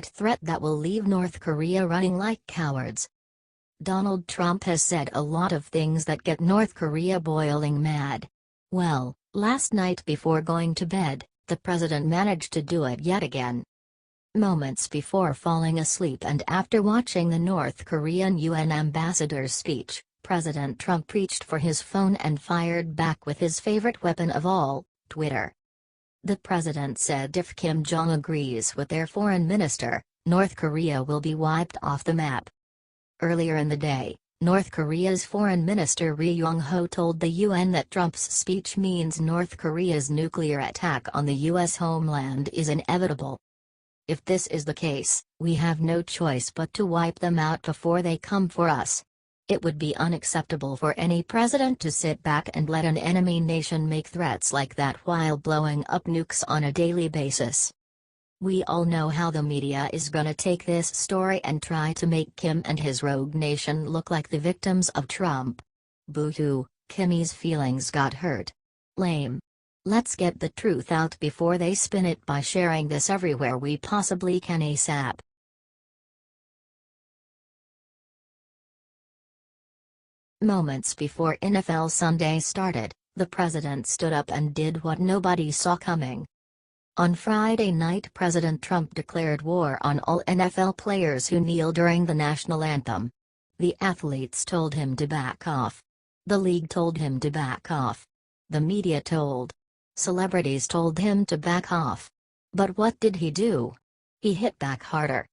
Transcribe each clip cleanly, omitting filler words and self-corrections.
threat that will leave North Korea running like cowards. Donald Trump has said a lot of things that get North Korea boiling mad. Well, last night before going to bed, the president managed to do it yet again. Moments before falling asleep and after watching the North Korean UN ambassador's speech, President Trump reached for his phone and fired back with his favorite weapon of all, Twitter. The president said if Kim Jong agrees with their foreign minister, North Korea will be wiped off the map. Earlier in the day, North Korea's Foreign Minister Ri Yong-ho told the UN that Trump's speech means North Korea's nuclear attack on the U.S. homeland is inevitable. If this is the case, we have no choice but to wipe them out before they come for us. It would be unacceptable for any president to sit back and let an enemy nation make threats like that while blowing up nukes on a daily basis. We all know how the media is gonna take this story and try to make Kim and his rogue nation look like the victims of Trump. Boo-hoo, Kimmy's feelings got hurt. Lame. Let's get the truth out before they spin it by sharing this everywhere we possibly can ASAP. Moments before NFL Sunday started, the president stood up and did what nobody saw coming. On Friday night, President Trump declared war on all NFL players who kneel during the national anthem. The athletes told him to back off. The league told him to back off. The media told. Celebrities told him to back off. But what did he do? He hit back harder.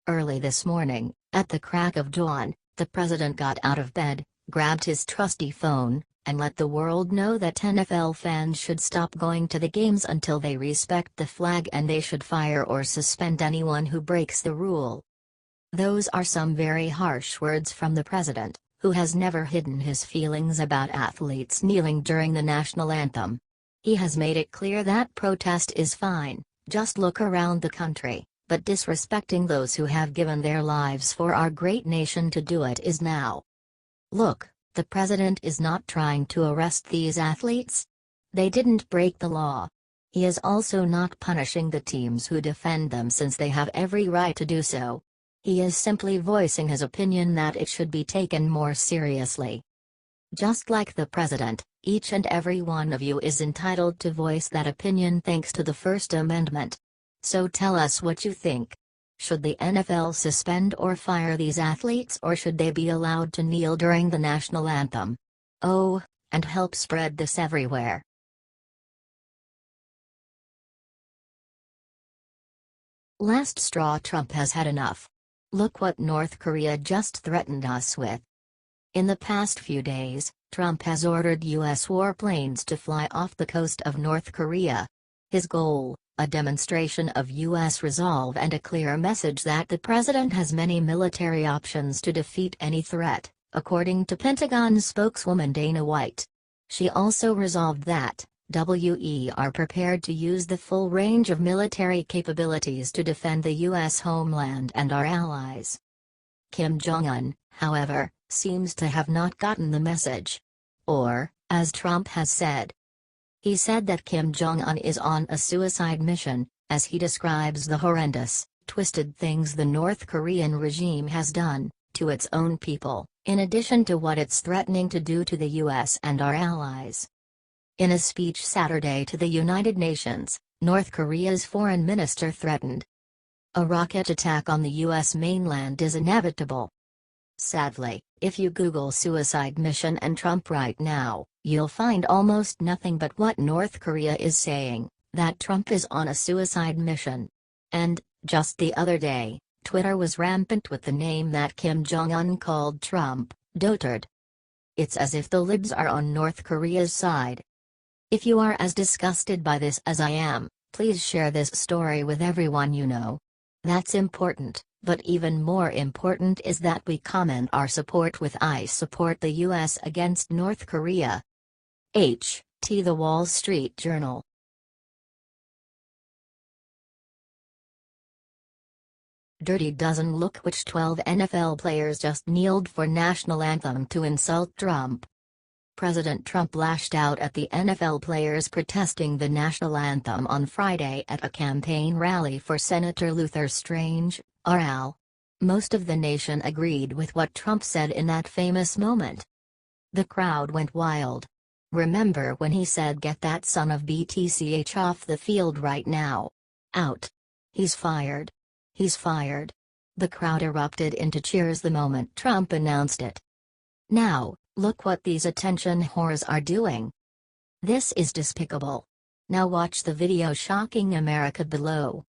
Early this morning, at the crack of dawn, the president got out of bed, grabbed his trusty phone, and let the world know that NFL fans should stop going to the games until they respect the flag and they should fire or suspend anyone who breaks the rule. Those are some very harsh words from the president, who has never hidden his feelings about athletes kneeling during the national anthem. He has made it clear that protest is fine, just look around the country, but disrespecting those who have given their lives for our great nation to do it is now. Look. The president is not trying to arrest these athletes. They didn't break the law. He is also not punishing the teams who defend them since they have every right to do so. He is simply voicing his opinion that it should be taken more seriously. Just like the president, each and every one of you is entitled to voice that opinion thanks to the First Amendment. So tell us what you think. Should the NFL suspend or fire these athletes, or should they be allowed to kneel during the national anthem? Oh, and help spread this everywhere. Last straw. Trump has had enough. Look what North Korea just threatened us with. In the past few days, Trump has ordered U.S. warplanes to fly off the coast of North Korea. His goal? A demonstration of U.S. resolve and a clear message that the president has many military options to defeat any threat, according to Pentagon spokeswoman Dana White. She also resolved that, we are prepared to use the full range of military capabilities to defend the U.S. homeland and our allies. Kim Jong-un, however, seems to have not gotten the message. Or, as Trump has said, he said that Kim Jong-un is on a suicide mission, as he describes the horrendous, twisted things the North Korean regime has done to its own people, in addition to what it's threatening to do to the U.S. and our allies. In a speech Saturday to the United Nations, North Korea's foreign minister threatened a rocket attack on the U.S. mainland is inevitable. Sadly, if you Google suicide mission and Trump right now, you'll find almost nothing but what North Korea is saying, that Trump is on a suicide mission. And, just the other day, Twitter was rampant with the name that Kim Jong-un called Trump, dotard. It's as if the libs are on North Korea's side. If you are as disgusted by this as I am, please share this story with everyone you know. That's important. But even more important is that we comment our support with I support the U.S. against North Korea. The Wall Street Journal. Dirty Dozen. Look which 12 NFL players just kneeled for national anthem to insult Trump. President Trump lashed out at the NFL players protesting the national anthem on Friday at a campaign rally for Senator Luther Strange, RL. Most of the nation agreed with what Trump said in that famous moment. The crowd went wild. Remember when he said, "Get that son of BTCH off the field right now. Out. He's fired. He's fired." The crowd erupted into cheers the moment Trump announced it. Now, look what these attention whores are doing. This is despicable. Now watch the video shocking America below.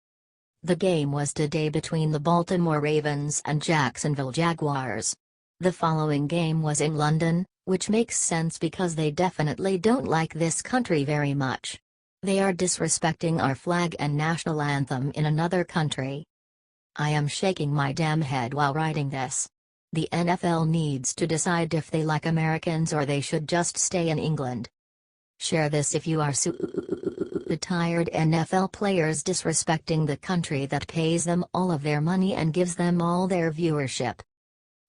The game was today between the Baltimore Ravens and Jacksonville Jaguars. The following game was in London, which makes sense because they definitely don't like this country very much. They are disrespecting our flag and national anthem in another country. I am shaking my damn head while writing this. The NFL needs to decide if they like Americans or they should just stay in England. Share this if you are tired NFL players disrespecting the country that pays them all of their money and gives them all their viewership.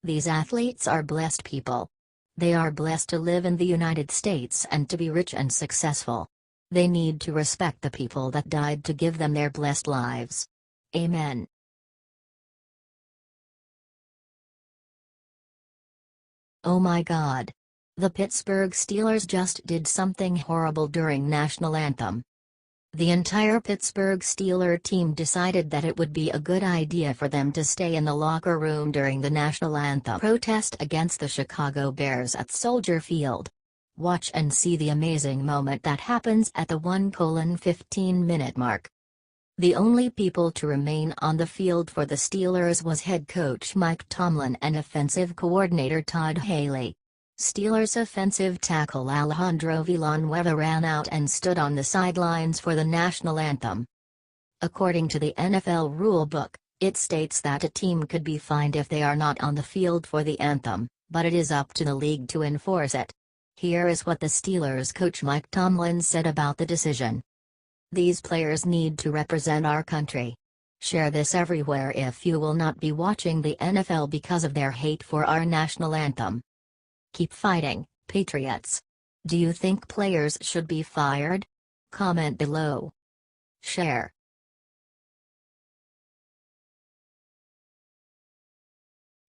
These athletes are blessed people. They are blessed to live in the United States and to be rich and successful. They need to respect the people that died to give them their blessed lives. Amen. Oh my God. The Pittsburgh Steelers just did something horrible during national anthem. The entire Pittsburgh Steelers team decided that it would be a good idea for them to stay in the locker room during the national anthem protest against the Chicago Bears at Soldier Field. Watch and see the amazing moment that happens at the 1:15-minute mark. The only people to remain on the field for the Steelers was head coach Mike Tomlin and offensive coordinator Todd Haley. Steelers offensive tackle Alejandro Villanueva ran out and stood on the sidelines for the national anthem. According to the NFL rulebook, it states that a team could be fined if they are not on the field for the anthem, but it is up to the league to enforce it. Here is what the Steelers coach Mike Tomlin said about the decision. "These players need to represent our country. Share this everywhere if you will not be watching the NFL because of their hate for our national anthem. Keep fighting, Patriots. Do you think players should be fired? Comment below. Share."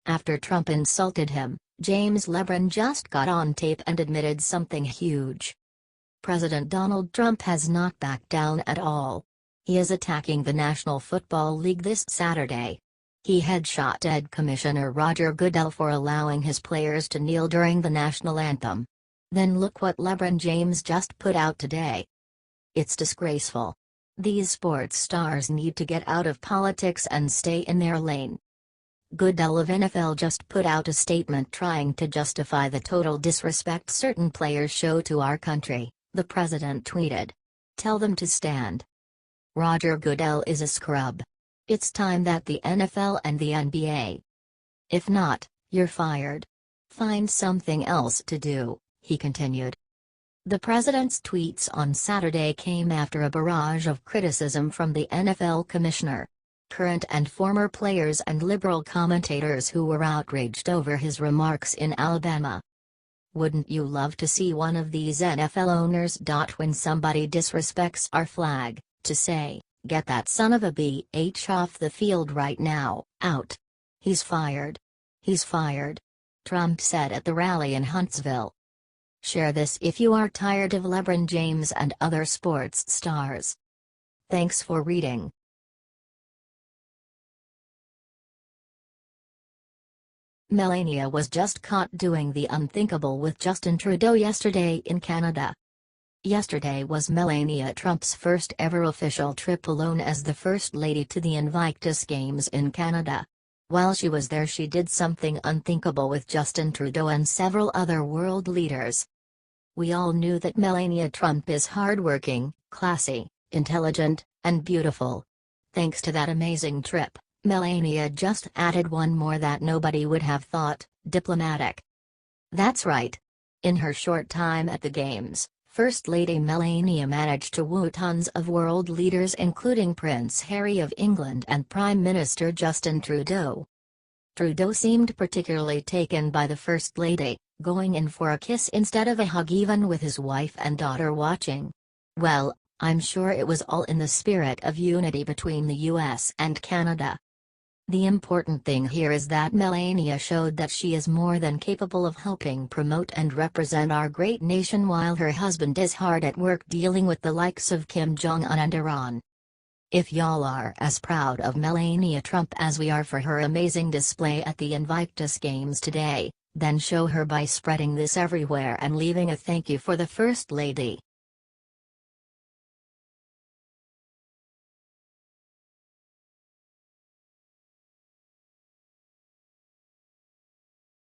After Trump insulted him, James LeBron just got on tape and admitted something huge. President Donald Trump has not backed down at all. He is attacking the National Football League this Saturday. He headshot Commissioner Roger Goodell for allowing his players to kneel during the national anthem. Then look what LeBron James just put out today. It's disgraceful. These sports stars need to get out of politics and stay in their lane. Goodell of NFL just put out a statement trying to justify the total disrespect certain players show to our country. The president tweeted. "Tell them to stand. Roger Goodell is a scrub. It's time that the NFL and the NBA. If not, you're fired. Find something else to do," he continued. The president's tweets on Saturday came after a barrage of criticism from the NFL commissioner, current and former players and liberal commentators who were outraged over his remarks in Alabama. Wouldn't you love to see one of these NFL owners. When somebody disrespects our flag, to say, "Get that son of a BH off the field right now, out. He's fired. He's fired," Trump said at the rally in Huntsville. Share this if you are tired of LeBron James and other sports stars. Thanks for reading. Melania was just caught doing the unthinkable with Justin Trudeau yesterday in Canada. Yesterday was Melania Trump's first ever official trip alone as the First Lady to the Invictus Games in Canada. While she was there, she did something unthinkable with Justin Trudeau and several other world leaders. We all knew that Melania Trump is hardworking, classy, intelligent, and beautiful. Thanks to that amazing trip, Melania just added one more that nobody would have thought: diplomatic. That's right. In her short time at the Games, First Lady Melania managed to woo tons of world leaders including Prince Harry of England and Prime Minister Justin Trudeau. Trudeau seemed particularly taken by the First Lady, going in for a kiss instead of a hug even with his wife and daughter watching. Well, I'm sure it was all in the spirit of unity between the US and Canada. The important thing here is that Melania showed that she is more than capable of helping promote and represent our great nation while her husband is hard at work dealing with the likes of Kim Jong-un and Iran. If y'all are as proud of Melania Trump as we are for her amazing display at the Invictus Games today, then show her by spreading this everywhere and leaving a thank you for the First Lady.